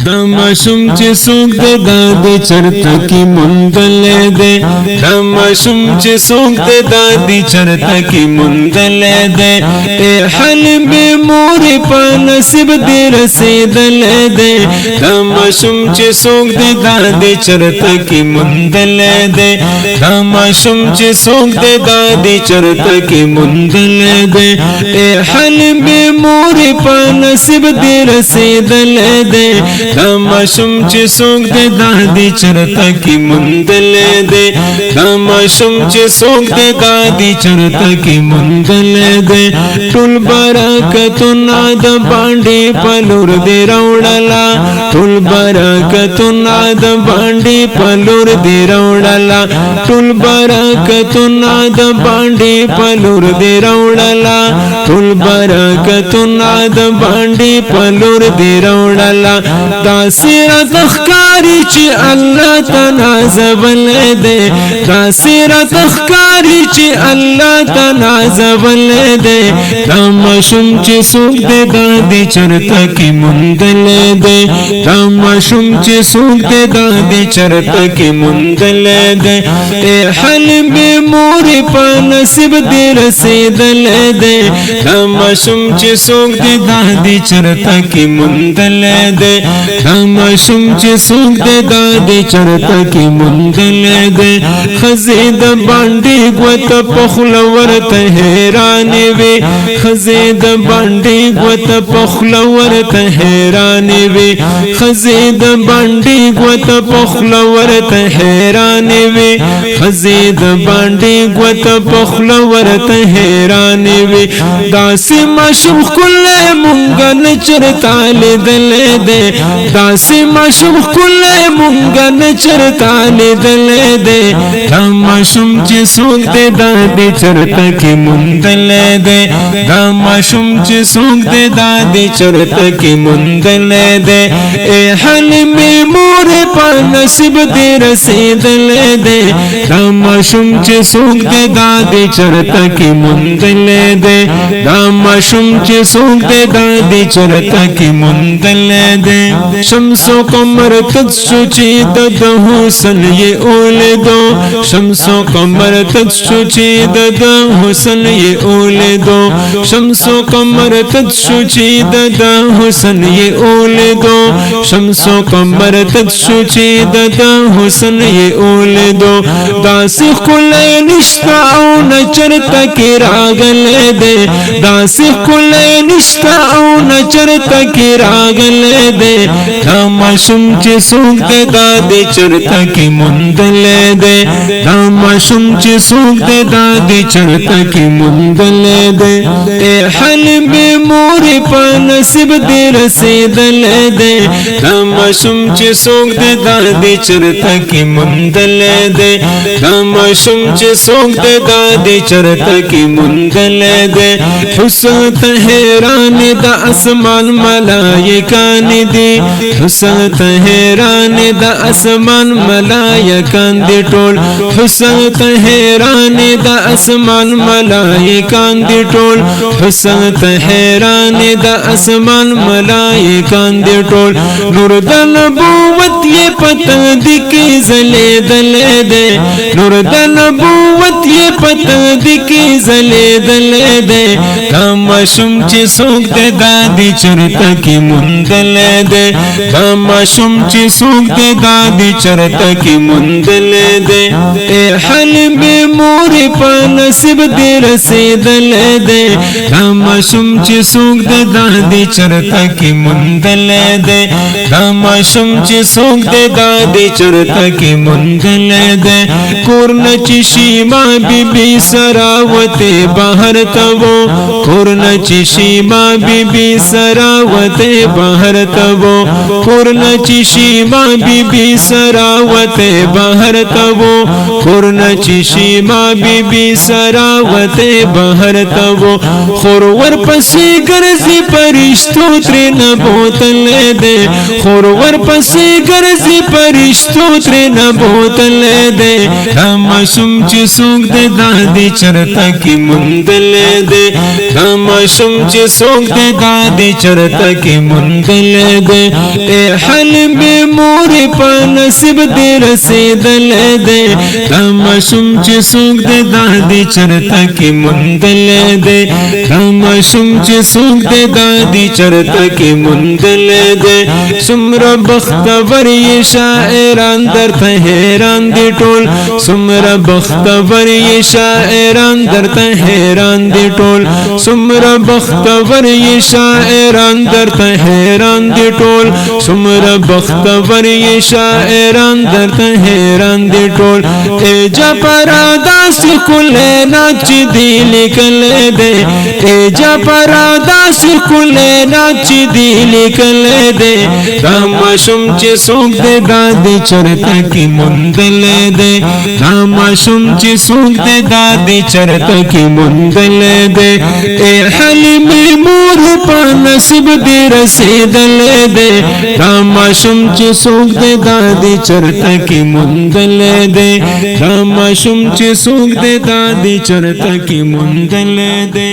دا ماشوم چې څوک دی دا د چرته کې موندلې دی دا ماشوم چې څوک دی دا د چرته کې موندلې دی اے حل به مور په نصیب دې رسیدلې دی دا ماشوم چې څوک دی دا د چرته کې موندلې دی دا ماشوم چې څوک دی دا د چرته کې موندلې دی اے حل به مور په نصیب دې رسیدلې دی دا ماشوم چې څوک دی دا د چرته کې موندلې دی دا ماشوم چې څوک دی دا د چرته کې موندلې دی ټول برکتونه د باندې په لور دی راوړلا ټول برکتونه د باندې په لور دی راوړلا ټول برکتونه د باندې په لور دی راوړلا ټول برکتونه د باندې په لور دی راوړلا دا سیرت اخکاری چی اللہ تنازول دے دا سیرت اخکاری چی اللہ تنازول دے دا ماشوم چی سوک دے دا دی چرتا کی مندل دے دا ماشوم چی سوک دے دا دی چرتا کی مندل دے اے حل بے موری پا نصیب دی رسیدل دے دا ماشوم چی سوک دے دا دی چرتا کی مندل دے دا ماشوم چې څوک دی دا د چرته کې موندلې دی ښځې د باندې ګوته په خوله ورته حیرانې وې ښځې د باندې ګوته په خوله ورته حیرانې وې ښځې د باندې ګوته په خوله ورته حیرانې وې ښځې د باندې ګوته په خوله ورته حیرانې وې داسې ماشوم ښکلی مونږ نه چرته لیدلی دی داسې ماشوم ښکلی مونږ نه چرته لیدلی دی دا ماشوم چې څوک دی دا د چرته کې موندلی دی دا ماشوم چې څوک دی دا د چرته کې موندلی دی ای حلیمې مورې په نصیب دې رسېدلی دی دا ماشوم چې څوک دی دا د چرته کې موندلی دی دا ماشوم چې څوک دی دا د چرته کې موندلی دی شمس و قمر تد شو چی د حسن یہ اولیدو شمس و قمر تد شو چی د حسن یہ اولیدو شمس و قمر تد شو چی د حسن یہ اولیدو شمس و قمر تد شو چی د حسن یہ اولیدو داسی خلے نشتا او نچرتا کی راگل دے داسی خلے نشتا او نچرتا کی راگل دے دا ماشوم چې څوک دی دا د چرته کې موندلی دی دا ماشوم چې څوک دی دا د چرته کې موندلی دی ای حلیمې مورې په نصیب دې رسېدلی دی دا ماشوم چې څوک دی دا د چرته کې موندلی دی دا ماشوم چې څوک دی دا د چرته کې موندلی دی حسن ته حیرانې د اسمان ملایکانې دي حسن ته حیران د اسمان ملائکان دی ټول حسن ته حیران د اسمان ملائکان دی ټول حسن ته حیران د اسمان ملائکان دی ټول نور د نبوت یې پته دی کې زلیدل دی نور د نبوت یې پته دی کې زلیدل دی دا ماشوم چې څوک دی دا د چرته کې موندلی دی دا ماشوم چې څوک دی دا د چرته کې موندلی دی ای حلیمې مورې په نصیب دې رسېدلی دی دا ماشوم چې څوک دی دا د چرته کې موندلی دی دا ماشوم چې څوک دی دا د چرته کې موندلی دی کور نه چې شیما بیبي سره وتې بهر ته و کور نه چې شیما بیبي سره وتې بهر ته و کور نه چې شیما بیبي سره وتې بهر ته و کور نه چې شیما بیبي سره وتې بهر ته و خور ورپسې ګرځي پرشتو ترې نه بوتلی دی خور ورپسې ګرځي پرشتو تر نه بوتل دے ماشوم چې څوک دې دادی چرته کې مندل دے ماشوم چې څوک دې دادی چرته کې مندل دے اے حلم مور په نصیب دې رسیدل دے ماشوم چې څوک دې دادی چرته کې مندل دے ماشوم چې څوک دې دادی چرته کې مندل دے سمره بختور یې شاعران درته حیران دي ټول سمره بختور یې شاعران درته حیران دي ټول سمره بختور یې شاعران درته حیران دي ټول سمره بختور یې شاعران درته حیران دي ټول ای جپرا داس کله ناچ دی لیکل دے ای جپرا داس کله ناچ دی لیکل دے ماشوم چې څوک دې دادی چرته کې مندل دے ماشوم چې څوک دې دادی چرته کې مندل دے اے حلیم مور په نصیب دې رسیدل دے ماشوم چې څوک دې دادی چرته کې مندل دے ماشوم چې څوک دې دادی چرته کې مندل دے